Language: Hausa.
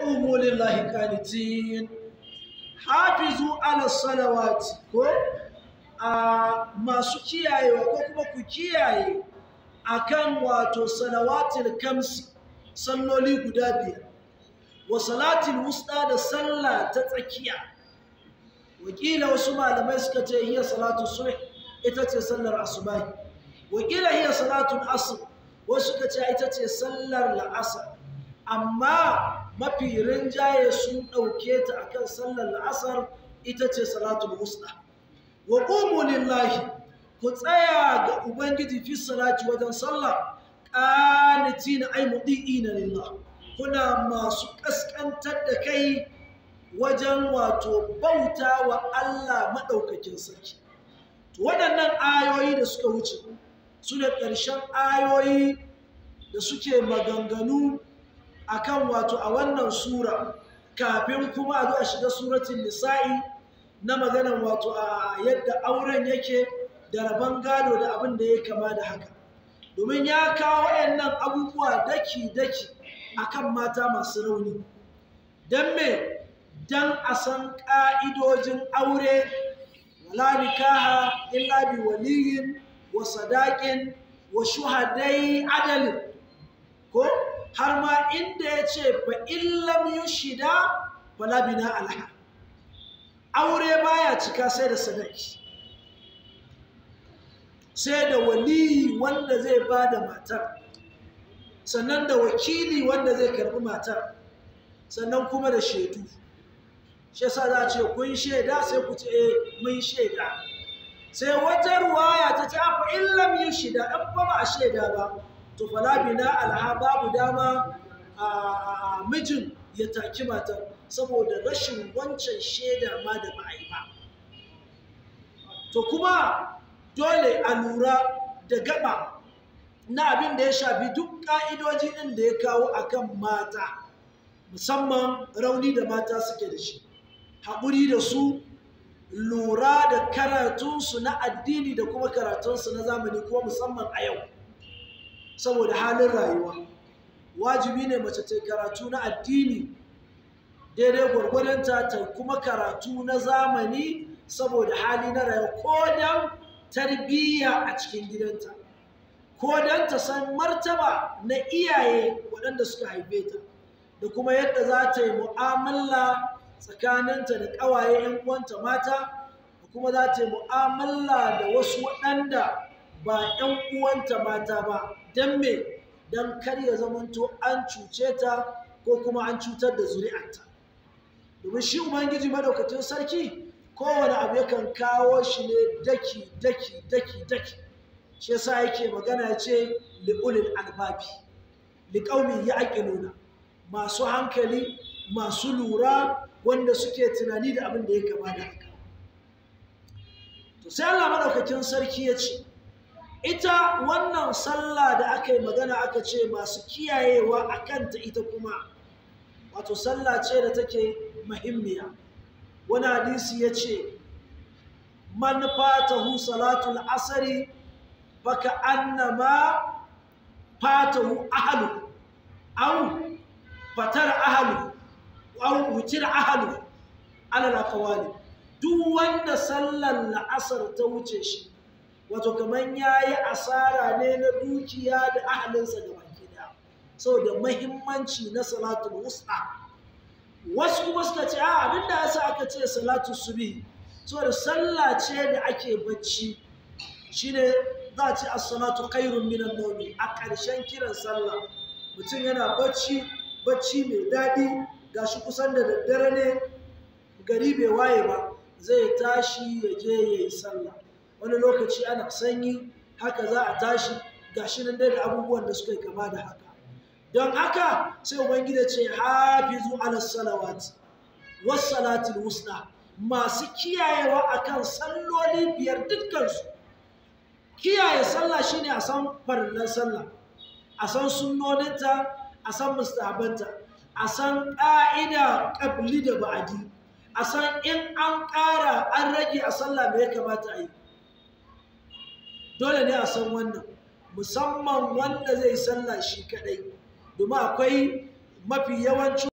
qumu lillahi qanitin hafizu ala salawati ko masu kiyayewa ko kuma ku kiyaye akan wato salawatil kamsi salloli guda biyar wa salatil wusta da sallah ta tsakiya. Wakila wasu malamai suka ce hiya salatu subh, ita ce sallar asubahi. Wakila hiya salatul asr, wasu suka ce ita ce sallar la'asar. Amma mafi rinjaye sun ɗauke ta akan sallar la'asar, ita ce salatul wusta. Wa qumu lillahi, ku tsaya ga ubangiji fi salati wajen sallah, qanitina ay mudiina lillah, kuna masu kaskantar da kai wajen wato bauta wa Allah madaukakin sarki. To waɗannan ayoyi da suka wuce su ne ƙarshen ayoyi da suke maganganu akan wato a wannan sura, kafin kuma a zo a shiga suratul nisa'i na maganan wato a yadda auren yake da rabon gado da abin da ya kama da haka, domin ya kawo waɗannan abubuwa daki-daki akan mata masu rauni. Don me? Don a san ƙa'idojin aure, wala nikaha illa bi waliyin wa sadaƙin wa shuhadai adalin, ko har ma inda ya ce fa illam yushida fala bina alha, aure baya cika sai da sadaki, sai da waliyi wanda zai ba da matar, sannan da wakili wanda zai karbi matar, sannan kuma da shaidu. Shi yasa za a ce kun shaida, sai ku ce mun shaida. Sai wata ruwaya ta ce fa illam yushida, in ba a shaida ba to fala bina alha, babu dama a mijin ya taki matar saboda rashin wancan shaida ma da ba a yi ba. To kuma dole a lura da gaba na abin da ya shafi duk ƙa'idoji ɗin da ya kawo akan mata, musamman rauni da mata suke da shi, haƙuri da su, lura da karatunsu na addini da kuma karatunsu na zamani, kuma musamman a yau saboda halin rayuwa. Wajibi ne mace ta karatu na addini daidai gwargwadonta, ta kuma karatu na zamani saboda hali na rayuwa, ko don tarbiyya a cikin gidanta, ko don ta san martaba na iyaye waɗanda suka haife ta, da kuma yadda za ta yi mu'amala tsakaninta da ƙawaye 'yan uwanta mata, da kuma za ta yi mu'amala da wasu waɗanda ba 'yan uwanta mata ba. Don me? Don kar ya zamanto an cuce ta ko kuma an cutar da zuri'arta. Domin shi Ubangiji Madaukakin Sarki kowane abu yakan kawo shi ne daki daki daki daki. Shi yasa yake magana ya ce li'ulil albabi, liqaumin ya'qiluna, masu hankali, masu lura, wanda suke tunani da abin da ya kama da haka. To sai Allah Madaukakin Sarki ya ce ita wannan sallah da aka yi magana, aka ce masu kiyayewa a kanta, ita kuma wato sallah ce da take muhimmiya. Wani hadisi ya ce man fatahu salatul asari baka annama fatahu ahlu aw fatar ahlu aw wutir ahlu ala alaqwali. Duk wanda sallar la'asar ta wuce shi, wato kaman yayi asara ne na dukiya da ahlinsa gabaki daya, saboda muhimmanci na salatul wusta. Wasu kuma suka ce abinda yasa aka ce salatu subhi saboda sallah ce da ake bacci, shine za a ce as-salatu khairun minan nawmi. A ƙarshen kiran sallah mutum yana bacci mai daɗi, gashi kusan da daddare ne, gari bai waye ba, zai tashi ya je ya yi sallah. Wani lokaci ana sanyi, haka za a tashi, gashi nan dai da abubuwan da suka yi kama da haka. Don haka sai Ubangiji ce hafizu ala salawati was salatil wusta, masu kiyayewa akan salloli biyar dukkansu. Kiyaye sallah shine a san farillan sallah, a san sunnoninta, a san mustahabanta, a san ƙa'ida ƙabli da ba'adi, a san in an ƙara an rage a sallah me ya kamata a yi. Dole ne a san wannan, musamman wanda zai sallah shi kaɗai, domin akwai mafi yawancin